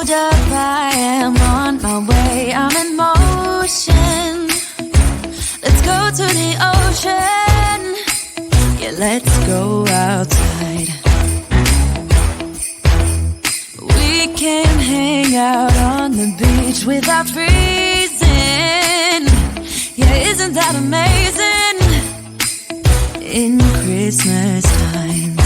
Hold up, I am on my way, I'm in motion. Let's go to the ocean. Yeah, let's go outside. We can hang out on the beach without freezing. Yeah, isn't that amazing? In Christmas times,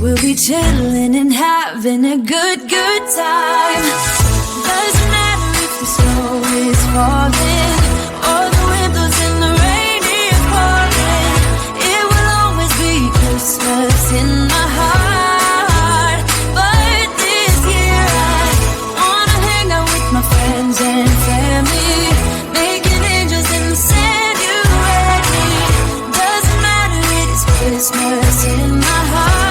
we'll be chilling and having a good time. Doesn't matter if the snow is falling or the wind blows and the rain is pouring. It will always be Christmas in my heart. But this year I wanna hang out with my friends and family, making angels in the sand. You ready? Doesn't matter, it is Christmas in my heart.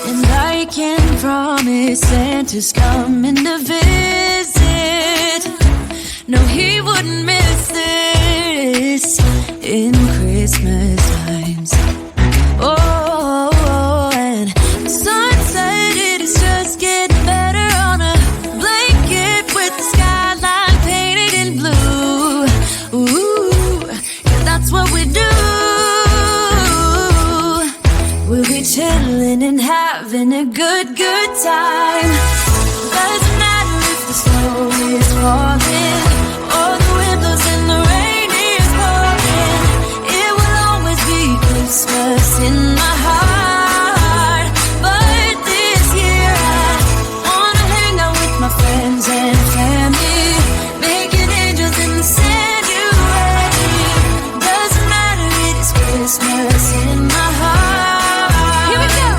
And I can promise Santa's coming to visit. No, he wouldn't miss this in Christmas times. Oh, and the sun said it is just getting better on a blanket with the skyline painted in blue. Ooh, yeah, that's what we do. We'll be chilling and having a good time. Doesn't matter if the snow is falling or the wind blows and the rain is pouring. It will always be Christmas in my heart. But this year I wanna hang out with my friends and family, making angels in the sand. You ready? Doesn't matter, it is Christmas in my heart. Here we go.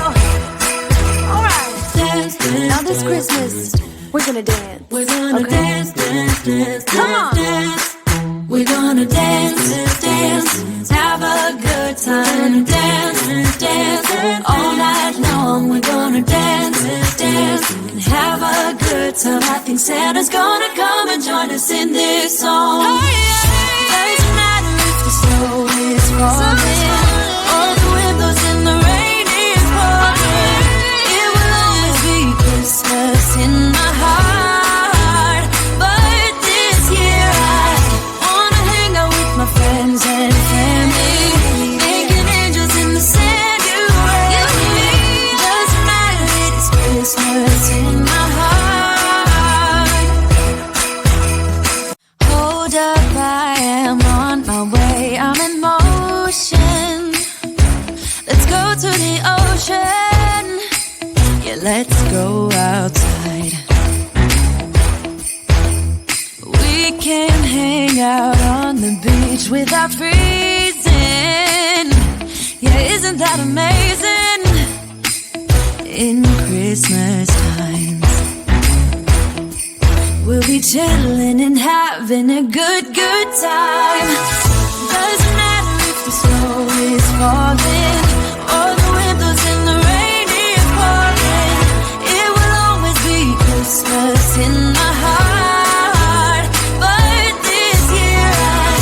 All right. Dance, dance, now this Christmas, we're gonna dance. We're gonna dance, dance, dance, come on. Dance. We're gonna dance, dance, have a good time. Dance, dance, all night long. We're gonna dance, dance, and have a good time. I think Santa's gonna come and join us in this song. Doesn't matter if the snow is falling or the wind blows and the rain is pouring. It will always be Christmas in my heart. But this year I wanna hang out with my friends and family, making angels in the sand. You ready? Doesn't matter, it is Christmas in my heart. Hold up, I am on my way, I'm in motion. Let's go to the ocean. Yeah, let's go outside. We can hang out on the beach without freezing. Yeah, isn't that amazing? In Christmas times, we'll be chilling and having a good time. Doesn't matter if the snow is falling or the wind blows and the rain is pouring. It will always be Christmas in my heart. But this year I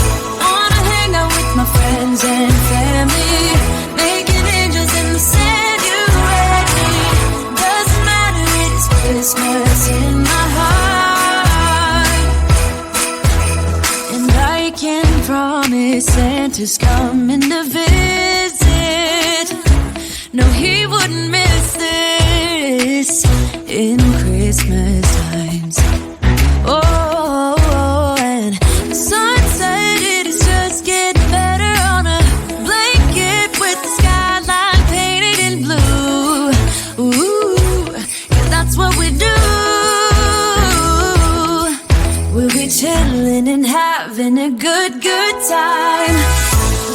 wanna hang out with my friends and family, making angels in the sand. You ready? Doesn't matter, it is Christmas in my heart. And I can promise Santa's coming to visit. No, he wouldn't miss this in Christmas times. Oh, and the sun said it is just getting better on a blanket with the skyline painted in blue. Ooh, yeah, that's what we do. We'll be chilling and having a good time.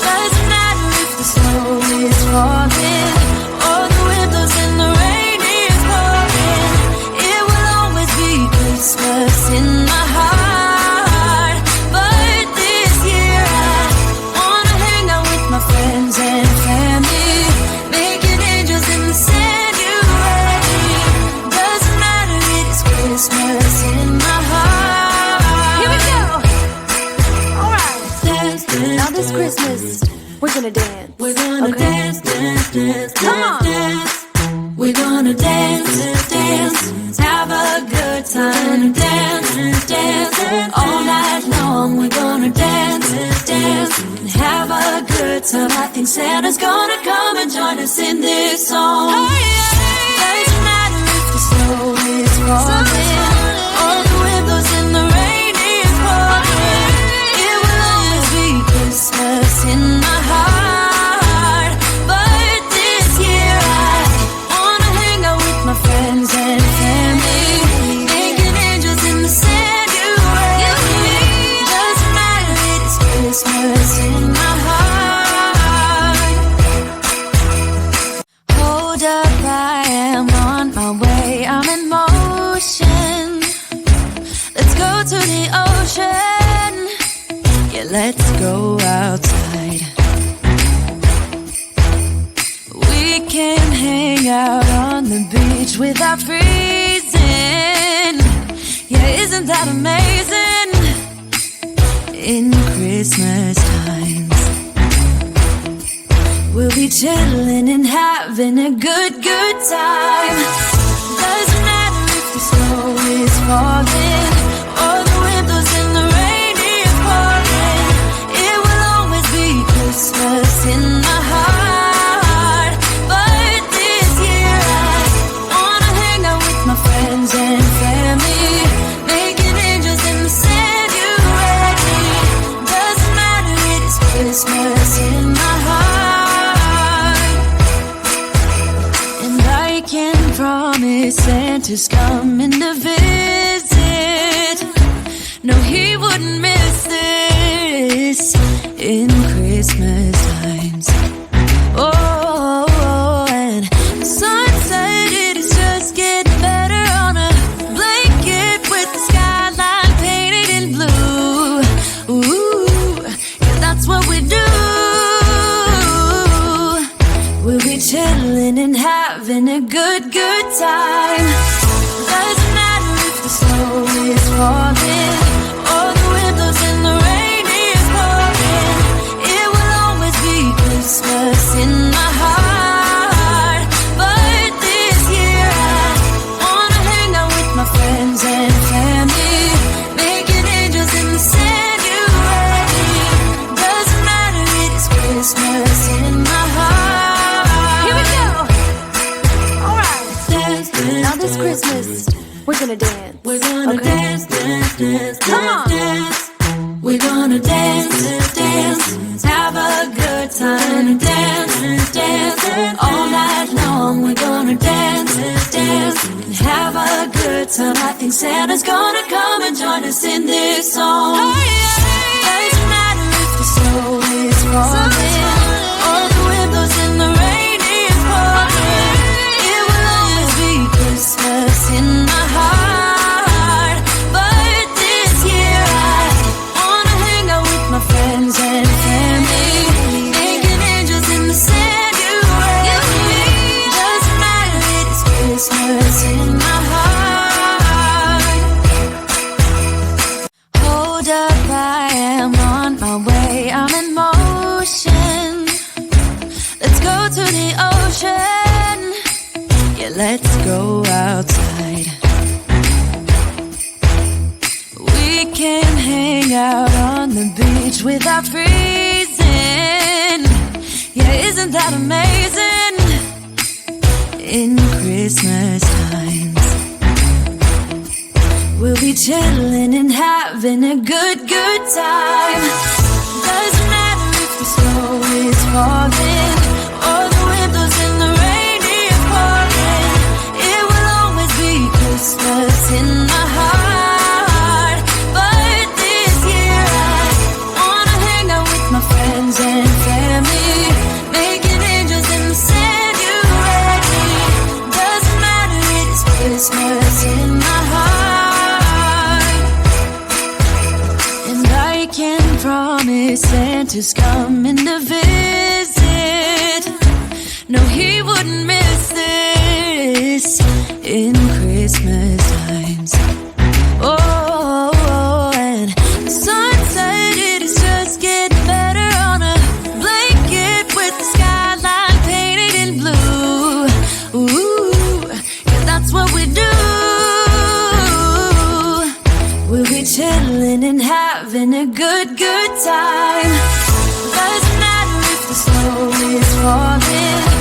Doesn't matter if the snow is falling or the wind blows and the rain is pouring. It will always be Christmas in my heart. But this year I wanna hang out with my friends and family, making angels in the sand. You ready? Doesn't matter, it is Christmas in my heart. Here we go. All right. Dance, dance, now this Christmas, we're gonna dance. We're gonna dance, dance, We're gonna dance, dance, have a good time. Dance, dance, all night long. We're gonna dance, dance, and have a good time. I think Santa's gonna come and join us in this song. Doesn't matter if the snow is falling, or the wind blows and the rain is pouring. It will always be Christmas in my heart. But this year I wanna hang out with my friends and family, making angels in the sand. You and me. Doesn't matter, it's Christmas in my heart. Hold up, I am on my way. I'm in motion. Let's go to the ocean. Yeah, let's go outside. We can hang out on the beach without freezing. Yeah, isn't that amazing? In Christmas times, we'll be chilling and having a good time. Doesn't matter if the snow is falling, or the wind blows and the rain is pouring. It will always be Christmas in my heart. But this year I wanna hang out with my friends and family, making angels in the sand. You and me. Doesn't matter, it's Christmas in my heart. And I can promise Santa's coming to visit. No, he wouldn't miss this in Christmas times. Oh, and the sun said it is just getting better on a blanket with the skyline painted in blue. Ooh, yeah, that's what we do. We'll be chilling and having a good time. Doesn't matter if the snow is falling, or the wind blows and the rain is pouring. It will always be Christmas in my heart. But this year I wanna hang out with my friends and family, making angels in the sand. You and me. Doesn't matter, it's Christmas in my heart. Here we go. All right. Dance, dance, Now this Christmas, we're gonna dance. we're gonna Okay. dance, dance, dance, Come on. dance. We're gonna dance, dance, have a good time. Dance, dance, all night long. We're gonna dance, dance, and have a good time. I think Santa's gonna come and join us in this song. Doesn't matter if the snow is falling, or the wind blows and the rain is pouring. It will always be Christmas in my heart. But this year I wanna hang out with my friends and family, making angels in the sand. You and me. Doesn't matter, it's Christmas in my heart. Hold up, I am on my way. I'm in motion. Let's go to the ocean. Yeah, let's go outside. We can hang out on the beach without freezing. Yeah, isn't that amazing? In Christmas times, we'll be chilling and having a good time. Doesn't matter if the snow is falling, or the wind blows and the rain is pouring. It will always be Christmas in my heart. But this year I wanna hang out with my friends and family, making angels in the sand. You and me. Doesn't matter, it's Christmas in my heart. And I can promise Santa's coming to visit. No, he wouldn't miss this in Christmas times. Oh, and the sun said it is just getting better on a blanket with the skyline painted in blue. Ooh, chilling and having a good, good time. Doesn't matter if the snow is falling